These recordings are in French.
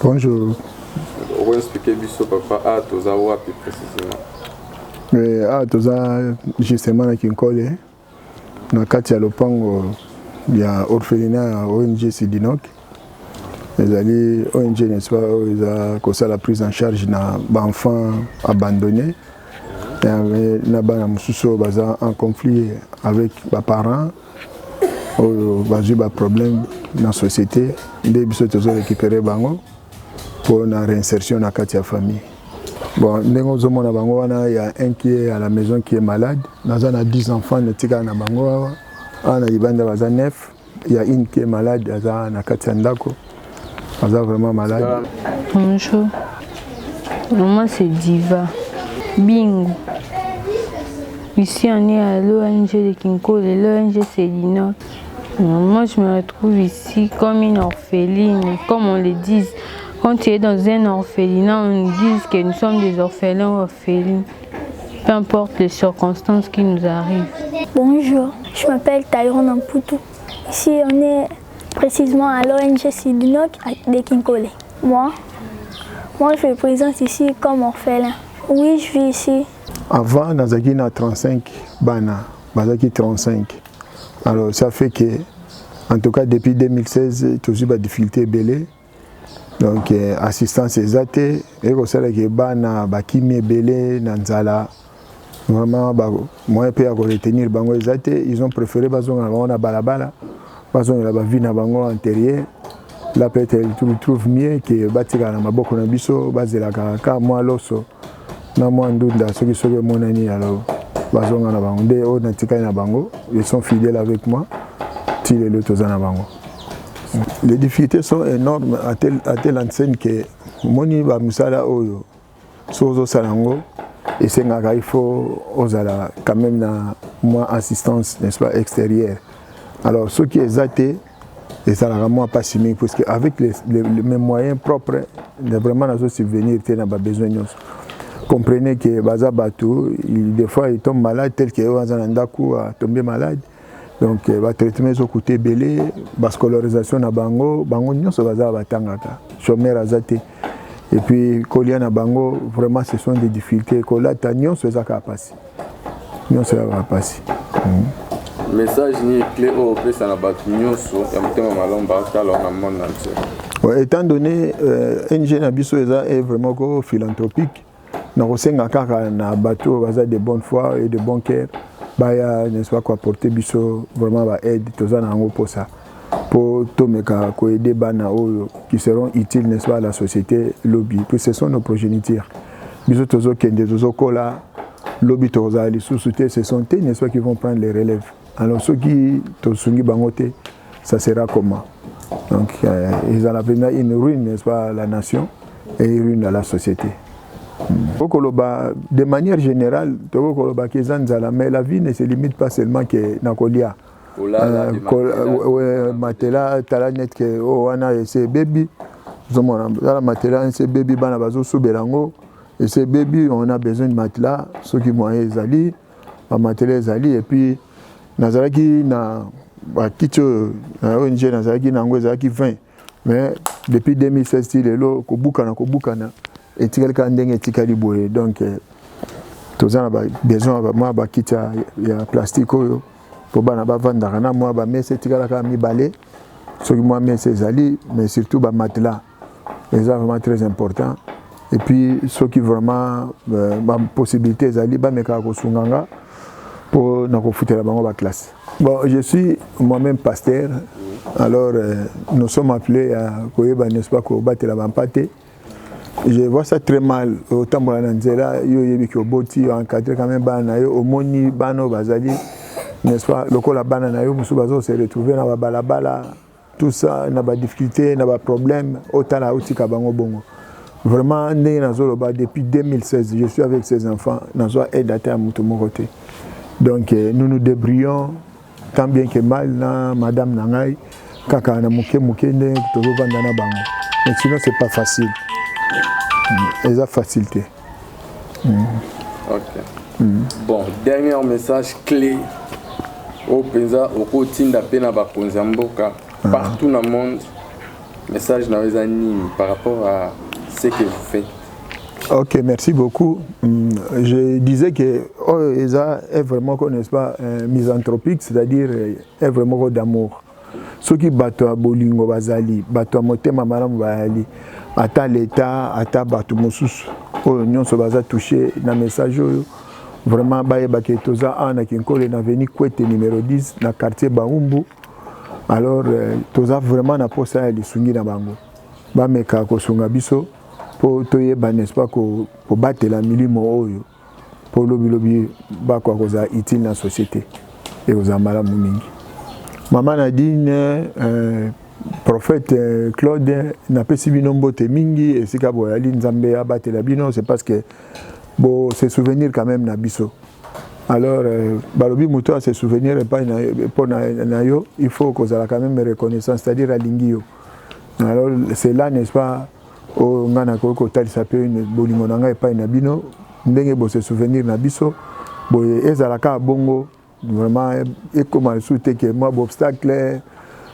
Bonjour. On va expliquer biso papa à toza wapi précisément. Toza justement na Kinkole na kati ya lopango ya orphelinat ya ONG Sidinok. Ezali ONG n'est-ce pas eza kosa la prise en charge na enfants abandonnés. Na bana mususu baza en conflit avec les parents. Bazui ba problème dans la société. Nde biso tozo récupérer bango pour la réinsertion dans la famille. Bon, il y a un qui est à la maison qui est malade. Nous avons 10 enfants, il y a 9. Il y a une qui est malade, il y a Ndako. Nous sommes vraiment malades. Bonjour, moi c'est Diva. Bingo. Ici on est à l'ONG de Kinkole, l'ONG Sidinok. Moi je me retrouve ici comme une orpheline, comme on le dit. Quand tu es dans un orphelinat, on nous dit que nous sommes des orphelins ou orphelines. Peu importe les circonstances qui nous arrivent. Bonjour, je m'appelle Tyrone Amputu. Ici, on est précisément à l'ONG Sidinok de Kinkole. Moi, je me présente ici comme orphelin. Oui, je vis ici. Avant, nous avions 35 bana, 35. Alors, ça fait que, en tout cas, depuis 2016, toujours des difficultés belées. Donc, assistance exate, et comme ça, que bana bakimi belé nanzala, vraiment, moi, je peux retenir bango exate. Ils ont préféré bazon na balabala, bazon la vie na bango antérieur. Là, peut-être ils trouvent mieux que batika na maboko na biso, bazela ka moi loso, na moi ndunda, ceux qui sont mon ami alors, bazon na bango, de o na tika na bango, ils sont fidèles avec moi, tire le tozana bango. Les difficultés sont énormes à telle enseigne que moni ba musala oyo sozo salango et c'est il faut osala quand même na moi assistance n'est-ce pas extérieure. Alors ce qui est zaté et ça la moi pas similaire parce que avec les mêmes moyens propres vraiment na subvenir té na ba besoin nous. Comprenez que baza bateau des fois il tombe malade tel que Oazana Ndaku a tombé malade. Donc, le traitement est côté belé, la scolarisation na bango, bango nyonso baza batangaka, chômeur azate. Et puis, kolia na bango, vraiment ce sont des difficultés. Kola ta nyonso ezaka passer. Nyonso ezaka passer. Message ni clé au pesa na batu nyonso ya mutema malomba kala na monde entier. Étant donné NG na biso est vraiment philanthropique, na kosenga kaka na bateau baza de bonne foi et de bon cœur. Baya n'est-ce pas quoi porter biso vraiment ba aide tozana ngo pour ça pour tomeka ko aider bana qui seront utiles n'est-ce pas à la société lobby puis ce sont nos progénitures biso tozo kende tozo kola lobby toza li sous-souté ce sont eux n'est-ce pas qui vont prendre les relèves alors ceux qui tosungi bangote ça sera comment donc ils ont la une ruine n'est-ce pas à la nation et une ruine à la société. De manière générale, mais la vie ne se limite pas seulement que Nakolia. Matela, talanet que wana c'est baby. La matela c'est baby bana bazo soubelango et c'est baby on a besoin de matelas ceux qui moyens zali, matela zali et puis nazaraki na kicho na ONG nazaraki na ngo zaki 20 mais depuis 2016 lelo kobuka na et quelqu'un ndenge tikali boye donc tozana ba besoin moi ba kita ya plastique oyo pour bana ba vanda na moi ba messe tikala ka mi balé ce qui moi messe ezali mais surtout ba matelas c'est vraiment très important et puis ceux qui vraiment ba possibilité ezali ba meka ko sunganga pour na ko futela bango ba classe. Bon, je suis moi-même pasteur alors nous sommes appelés à koyeba n'est-ce pas ko batela ba mpate. Je vois ça très mal. Autant pour la Nzela, yo yebi ko boti encadré quand même bana yo omoni bano bazali n'est-ce pas le ko la bana na yo musu bazo se retrouver na balabala tout ça na ba difficulté na ba problème autant la utika bango bongo. Vraiment ndenge nazo ba depuis 2016 je suis avec ces enfants nazo aide à mutu mokote. Donc nous nous débrouillons tant bien que mal na madame nangai kaka na muke ndenge to vanda na bango. Mais sinon c'est pas facile. Et ça facilité. Ok. Bon, dernier message clé au Penza, au quotidien d'Apena Bakonzamboka, partout dans le monde, message dans les animes par rapport à ce que vous faites. Ok, merci beaucoup. Je disais que ESA est vraiment, n'est-ce pas, misanthropique, c'est-à-dire est vraiment d'amour. Ceux qui battent à Bolingo Bazali, battent à Motema Maram Bazali, ata l'État, ata battu Moussous, nous sommes touchés dans le message. Vraiment, baye toza ana kinkole na veni Kwete numéro 10 na quartier Baumbu. Alors toza vraiment na posa ya lisungi na bango. Ba meka ko sunga biso po toyeba n'est-ce pas ko batela milimo oyo. Po lobi ba kwa koza utile na société et aux amala mingi. Maman Nadine prophète Claude n'a pas si binombo te mingi et sika boyali nzambe abatela bino, c'est parce que bon, se souvenir quand même Nabiso. Alors, Balobi Mouto a se souvenir pas pour Nayo, il faut qu'on ait quand même reconnaissance, c'est-à-dire à Lingio. Alors, c'est là, n'est-ce pas, au Nganako, Kotal s'appelle une Bolimonanga et pas une Abino, Ndenge bo se souvenir Nabiso, bon, Ezalaka Bongo, vraiment, et comment souhaiter que moi, obstacle,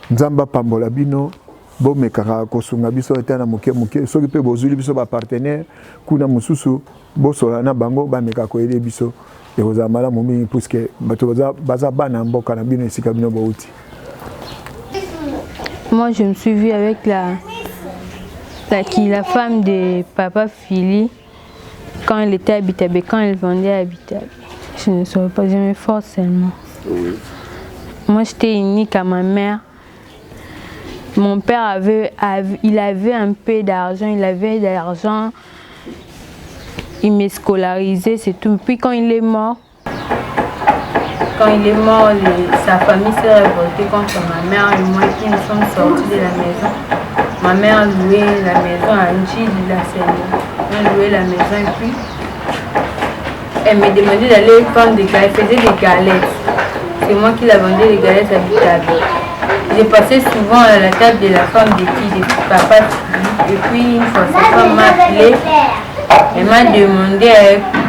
Nzamba Pambola Bino, bon mais kosunga biso etana moke soki pe bozuli biso ba partenaire kuna mususu bosola na bango ba meka ko aider biso et aux amala momi puisque bato baza bana mboka na bino esika bino bauti. Moi je me suis vue avec la femme de papa Philly quand elle était habitable, quand elle vendait habitable. Je ne saurais pas, j'aimais forcément. Oui. Moi j'étais unique à ma mère. Mon père avait un peu d'argent, il m'a scolarisé, c'est tout. Puis quand il est mort, sa famille s'est révoltée contre ma mère et moi qui nous sommes sortis de la maison. Ma mère louait la maison à Angie de la Seine. Elle louait la maison et puis elle me demandait d'aller prendre des galettes, elle faisait des galettes. C'est moi qui la vendais les galettes habitables. J'ai passé souvent à la table de la femme de papa. Et puis une fois, sa femme m'a appelé. Elle m'a demandé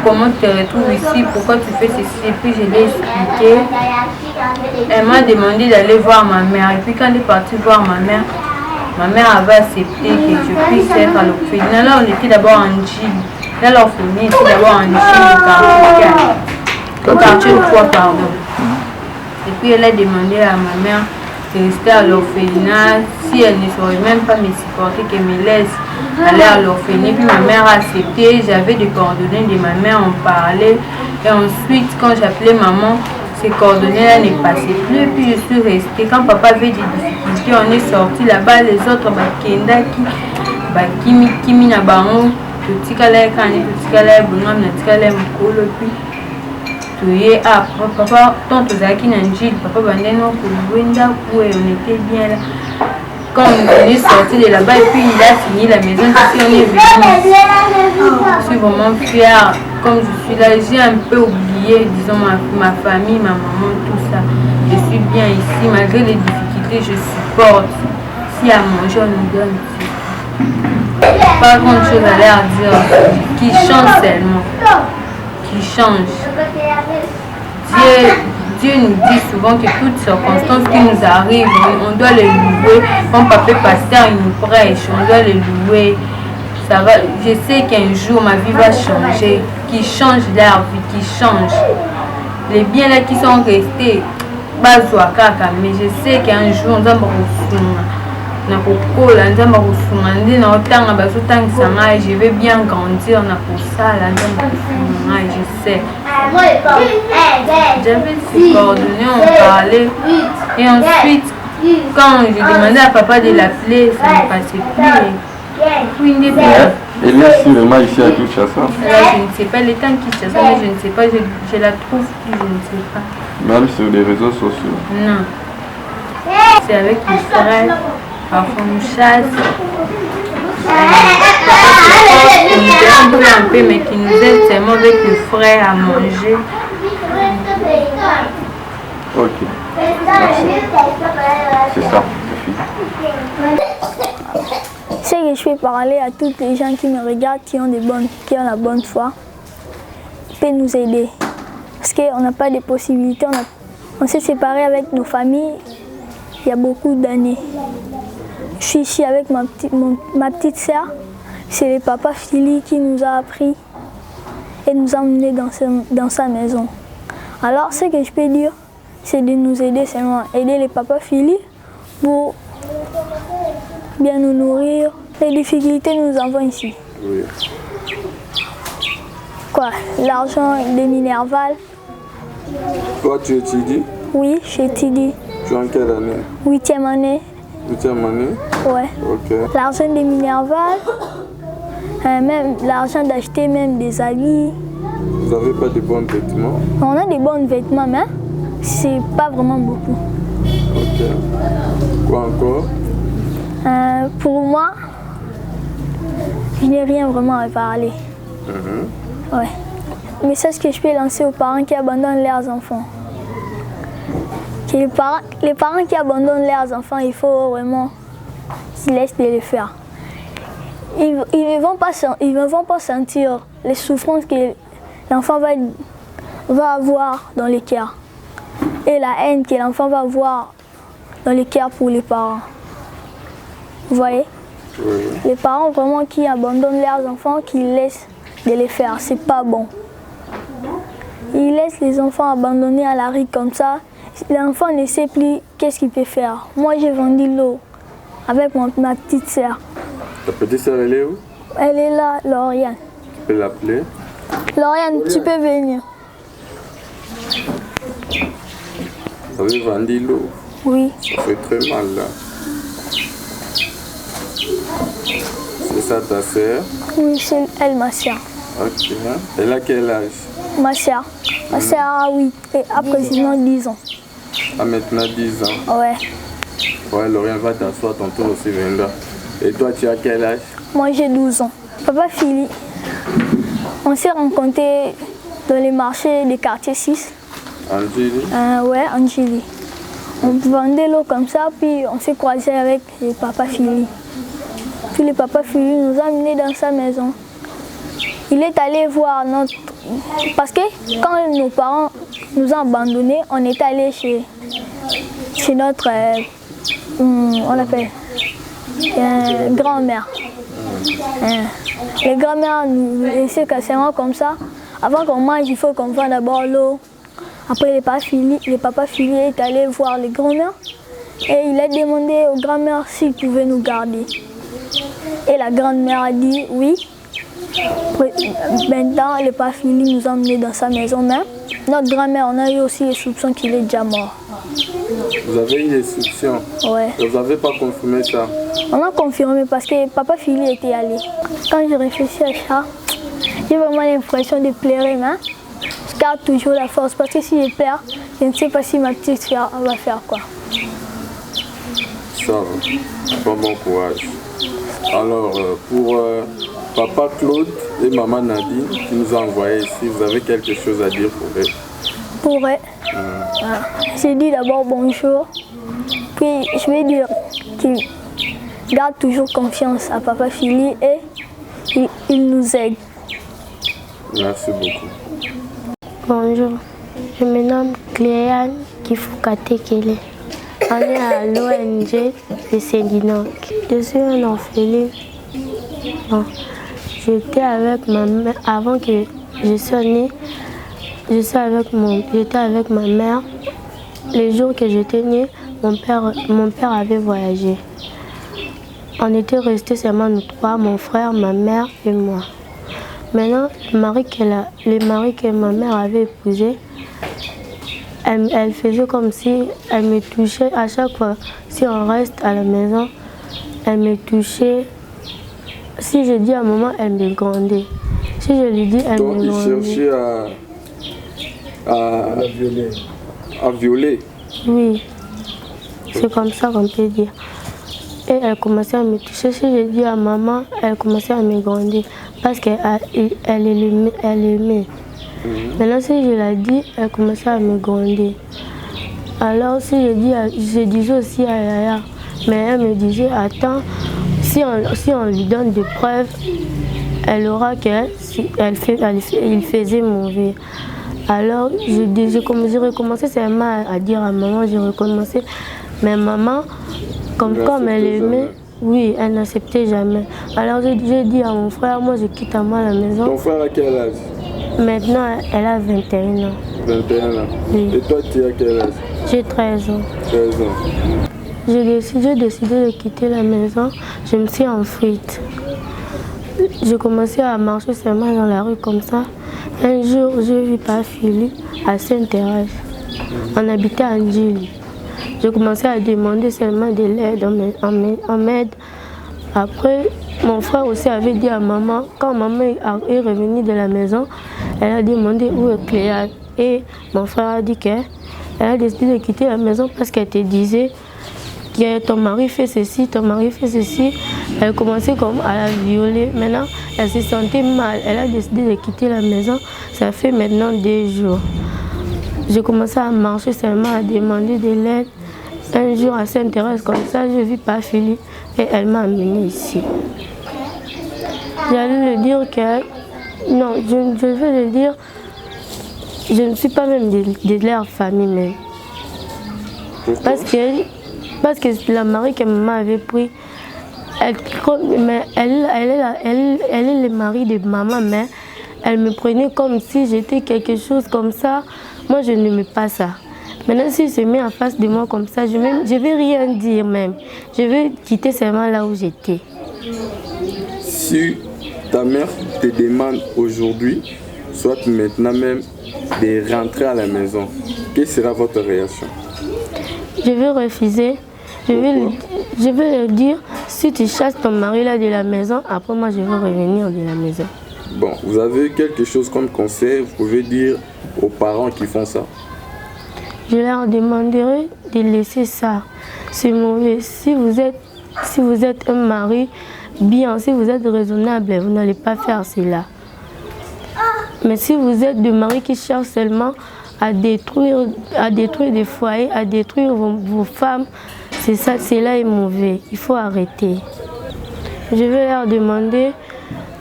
comment tu te retrouves ici, pourquoi tu fais ceci. Et puis je l'ai expliqué. Elle m'a demandé d'aller voir ma mère. Et puis quand elle est partie voir ma mère avait accepté que je puisse être à l'orphelinat. Là, on était d'abord en Gilles. Là, l'orphelinat était d'abord en Gilles, au quartier de Foix, pardon. Et puis elle a demandé à ma mère de rester à l'orphelinat, si elle ne saurait même pas me supporter, qu'elle me laisse aller à l'orphelinat. Puis ma mère a accepté, j'avais des coordonnées de ma mère, on parlait. Et ensuite, quand j'appelais maman, ces coordonnées-là ne passaient plus. Puis je suis restée. Quand papa avait des difficultés, on est sorti là-bas, les autres, Kenda, Kimi, Nabango, petit calais, petit calais, bonhomme, petit calais, Mokolo, puis. Ah, papa, tant que Zaki Nanjil, papa Bandeno, Koulouenda, où on était bien là. Quand on est sorti de là-bas, et puis il a fini la maison, ici on est venu. Je suis vraiment fière. Comme je suis là, j'ai un peu oublié, disons, ma famille, ma maman, tout ça. Je suis bien ici, malgré les difficultés, je supporte. Si à manger, on nous donne. Pas grand chose à l'air dire, qui change seulement. Qui change. Dieu nous dit souvent que toutes circonstances qui nous arrivent, on doit les louer. Comme papa pasteur, il nous prêche, on doit les louer. Ça va, je sais qu'un jour ma vie va changer, qui change leur vie, qui change. Les biens là qui sont restés, mais je sais qu'un jour on doit je vais bien grandir je sais. J'avais ces coordonnées, on parlait. Et ensuite, quand je demandais à papa de l'appeler, ça ne passait plus. Elle est sûrement ici à Kinshasa. Je ne sais pas, elle est en Kinshasa, mais je ne sais pas, je la trouve plus, je ne sais pas. Même sur les réseaux sociaux? Non. C'est avec les frères. Parfois on chasse, un peu, mais qui nous aide seulement avec le frère à manger. Ok, merci. C'est ça, C'est que je fais parler à toutes les gens qui me regardent, qui ont la bonne foi, peut nous aider. Parce qu'on n'a pas de possibilités, on s'est séparés avec nos familles il y a beaucoup d'années. Je suis ici avec ma petite sœur. C'est le papa Philly qui nous a appris et nous a emmenés dans sa maison. Alors, ce que je peux dire, c'est de nous aider seulement, aider les papas Philly pour bien nous nourrir. Les difficultés, nous avons ici. Oui. Quoi? L'argent des Minerval. Toi, tu étudies? Oui, j'étudie. Tu es en quelle année? 8e année. 8e année? Ouais. Ok. L'argent des Minerval, même l'argent d'acheter même des habits. Vous n'avez pas de bons vêtements? On a des bons vêtements, mais c'est pas vraiment beaucoup. Ok. Quoi encore? Pour moi, je n'ai rien vraiment à parler. Ouais. Mais c'est ce que je peux lancer aux parents qui abandonnent leurs enfants. Les parents qui abandonnent leurs enfants, il faut vraiment qu'ils laissent de les faire. Ils ne vont pas sentir les souffrances que l'enfant va avoir dans le cœur et la haine que l'enfant va avoir dans le cœur pour les parents. Vous voyez? Oui. Les parents vraiment qui abandonnent leurs enfants, qui laissent de les faire, c'est pas bon. Ils laissent les enfants abandonnés à la rue comme ça. L'enfant ne sait plus qu'est-ce qu'il peut faire. Moi, j'ai vendu l'eau avec ma petite sœur. Ta petite sœur, elle est où? Elle est là, Lauriane. Tu peux l'appeler? Lauriane, tu peux venir. Vous avez vendu l'eau? Oui. Ça fait très mal là. C'est ça ta sœur? Oui, c'est elle, ma sœur. Ok. Elle a quel âge? Ma sœur. Ma sœur a 8 et a précisément 10 ans. Ah, maintenant 10 ans. Ouais. Ouais, Lauriane va t'asseoir, ton tour aussi viendra. Et toi, tu as quel âge? Moi, j'ai 12 ans. Papa Philly, on s'est rencontrés dans les marchés des quartiers 6. Angélie? Ouais, Angélie. On vendait l'eau comme ça, puis on s'est croisés avec le papa Philly. Puis le papa Philly nous a amenés dans sa maison. Il est allé voir notre... Parce que quand nos parents nous ont abandonnés, on est allé chez notre... on l'appelle grand-mère. Les grand-mères nous laissaient quasiment comme ça. Avant qu'on mange, il faut qu'on voit d'abord l'eau. Après, le papa Philly est allé voir les grand-mères et il a demandé aux grand-mères s'ils pouvaient nous garder. Et la grand-mère a dit oui. Maintenant, le papa Philly nous a emmenés dans sa maison, mais notre grand-mère, on a eu aussi les soupçons qu'il est déjà mort. Vous avez eu des soupçons? Ouais. Vous n'avez pas confirmé ça? On a confirmé parce que papa Philly était allé. Quand je réfléchis à ça, j'ai vraiment l'impression de pleurer, mais je garde toujours la force parce que si je pleure, je ne sais pas si ma petite sœur va faire quoi. Ça va. Bon courage. Alors, pour papa Claude et maman Nadine qui nous ont envoyé ici, vous avez quelque chose à dire pour eux? Pour eux, j'ai dit d'abord bonjour, puis je vais dire qu'ils gardent toujours confiance à papa Philly et il nous aide. Merci beaucoup. Bonjour, je me nomme Cléane Kifukate Kele. On est à l'ONG de Saint-Dinoc. Je suis un orpheline. Bon, j'étais avec ma mère avant que je sois née. J'étais avec ma mère. Les jours que j'étais née, mon père avait voyagé. On était restés seulement nous trois, mon frère, ma mère et moi. Maintenant, le mari que ma mère avait épousé, elle faisait comme si elle me touchait à chaque fois. Si on reste à la maison, elle me touchait. Si je dis à maman, elle me grondait. Si je lui dis, elle me grondait. Donc, il cherchait à violer. Oui, c'est comme ça qu'on peut dire. Et elle commençait à me toucher. Si je dis à maman, elle commençait à me gronder parce qu'elle aimait. Maintenant, si je la dis, elle commençait à me gronder. Alors, si je disais aussi à Yaya, mais elle me disait, attends, si on lui donne des preuves, elle aura qu'il faisait mauvais. Alors, j'ai recommencé seulement à dire à maman, j'ai recommencé. Mais maman, comme elle aimait, Oui, elle n'acceptait jamais. Alors j'ai dit à mon frère, moi je quitte à moi la maison. Ton frère a quel âge? Maintenant, elle a 21 ans. 21 ans. Oui. Et toi, tu as quel âge? J'ai 13 ans. 13 ans. J'ai décidé de quitter la maison. Je me suis enfuite. J'ai commencé à marcher seulement dans la rue comme ça. Un jour, je vis par Philippe à Sainte-Thérèse. On habitait à Ndjili. J'ai commencé à demander seulement de l'aide, en m'aide. Après, mon frère aussi avait dit à maman, quand maman est revenue de la maison, elle a demandé où est Cléa. Et mon frère a dit qu'elle a décidé de quitter la maison parce qu'elle te disait que ton mari fait ceci, ton mari fait ceci. Elle commençait comme à la violer. Maintenant, elle se sentait mal. Elle a décidé de quitter la maison. Ça fait maintenant 2 jours. J'ai commencé à marcher seulement, à demander de l'aide. Un jour à Sainte-Thérèse, comme ça, je vis par Philippe et elle m'a amenée ici. J'allais lui dire que... Non, je vais le dire, je ne suis pas même de leur famille même. Pourquoi? Parce que la mari que maman avait pris, elle est le mari de maman, mais elle me prenait comme si j'étais quelque chose comme ça. Moi, je n'aimais pas ça. Maintenant, s'il se met en face de moi comme ça, je ne vais rien dire même. Je vais quitter seulement là où j'étais. Si ta mère te demande aujourd'hui, soit maintenant même, de rentrer à la maison, quelle sera votre réaction? Je vais refuser. Je vais lui dire, si tu chasses ton mari là de la maison, après moi je vais revenir de la maison. Bon, vous avez quelque chose comme conseil, vous pouvez dire aux parents qui font ça? Je leur demanderai de laisser ça. C'est mauvais. Si vous êtes un mari bien, si vous êtes raisonnable, vous n'allez pas faire cela. Mais si vous êtes des maris qui cherchent seulement à détruire des foyers, à détruire vos femmes, c'est ça, cela est mauvais. Il faut arrêter. Je vais leur demander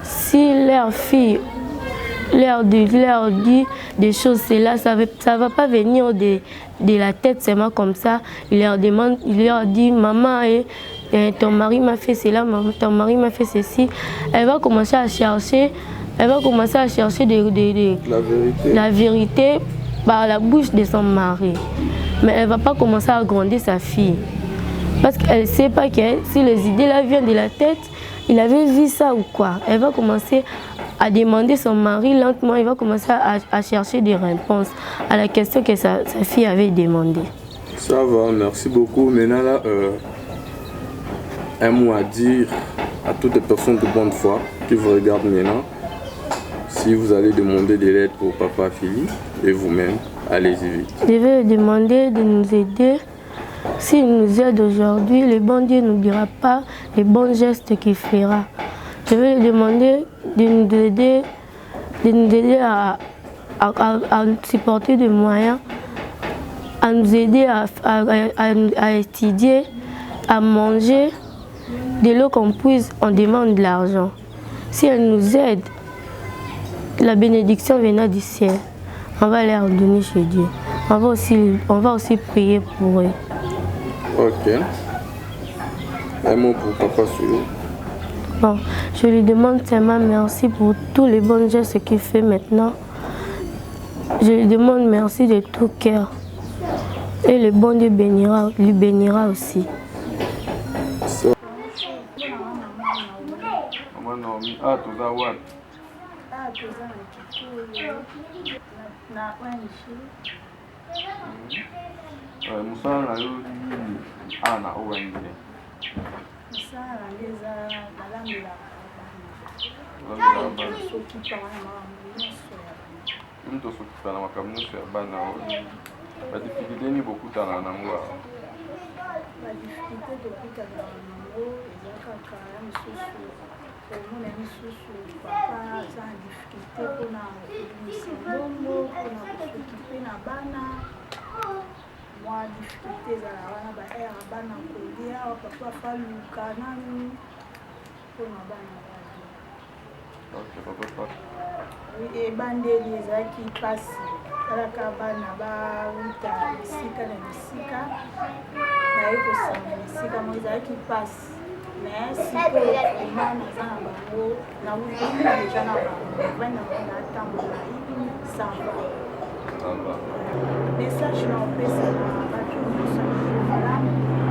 si leur fille leur dit des choses, ça ne va pas venir de la tête seulement comme ça. Il leur dit, maman, ton mari m'a fait cela, ton mari m'a fait ceci. Elle va commencer à chercher, la vérité par la bouche de son mari. Mais elle ne va pas commencer à gronder sa fille. Parce qu'elle ne sait pas que si les idées là viennent de la tête, il avait vu ça ou quoi. Elle va commencer à demander son mari lentement, il va commencer à chercher des réponses à la question que sa fille avait demandé. Ça va, merci beaucoup. Maintenant, là, un mot à dire à toutes les personnes de bonne foi qui vous regardent maintenant. Si vous allez demander de l'aide pour papa Philippe et vous-même, allez-y vite. Je vais lui demander de nous aider. S'il nous aide aujourd'hui, le bon Dieu ne nous dira pas les bons gestes qu'il fera. Je vais lui demander de nous aider à supporter des moyens, à nous aider à étudier, à manger. De l'eau qu'on puisse, on demande de l'argent. Si elle nous aide, la bénédiction viendra du ciel. On va leur donner chez Dieu. On va aussi prier pour eux. Ok. Un mot pour papa Soulou. Bon, je lui demande tellement merci pour tous les bons gestes qu'il fait maintenant. Je lui demande merci de tout cœur. Et le bon Dieu lui bénira aussi. Musala yo nini ana owengile. Musala ngeza nalambela mtu sokipana makambo nyonso ya bana oyo badifficulté nini bokutana nango awa? badifficulté tokutana nango eza kaka ya misusu omona misusu papa aza na difficulté mpona kobimisa mbongo mpona kosokipe na bana mwa difficulté ezala wana baere bana kolia papa afaluka nani mpona bana ebandeli ezalaki mpasi talaka bana bauta bisika na bisika baye kosanga bisika mo ezalaki mpasi mais sikoyo vraiment naza na bango nawuki deja na bango vai natambola ça va message na opesa na bato nyonso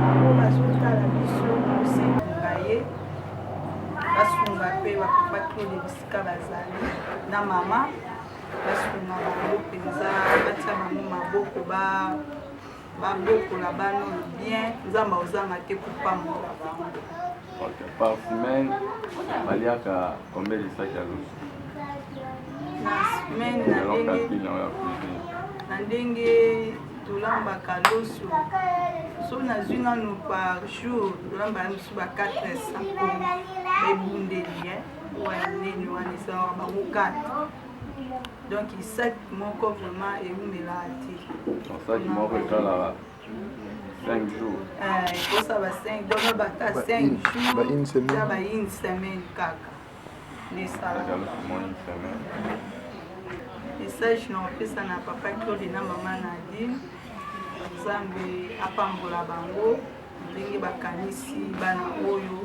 oyo bazotala biso kosenga ye basunga mpe bapapa tole bisika bazali na mama basunga bango mpenza batia bango maboko babokola bano bien nzambe ozanga te kopambola bango. Par semaine baliaka combien de sacs à l'eau? Na semaine na ndenge tolambaka loso so nazwi nano par jour tolambaka mosu ba 400 ebundeli wanene wana esalaka bango 4 donc sac moko vraiment eumela te sac moko etalaka 5 jours ekosa ba 5 donc bata 5 jours ya ba une semaine kaka nesalaka message na opesa na papa Claude na mama Nadine nzambe apambola bango ndenge bakanisi bana oyo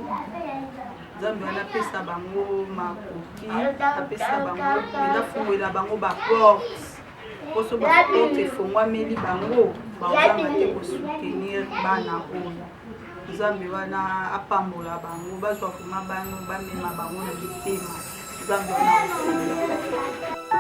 nzambe wana apesa bango makoki apesa bango mpena fungolela bango baporte poso baporte efongwameli bango baozanga te kosoutenir bana oyo nzambe wana apambola bango bazwa vraimen bano bamema bango na bitema nzambe wana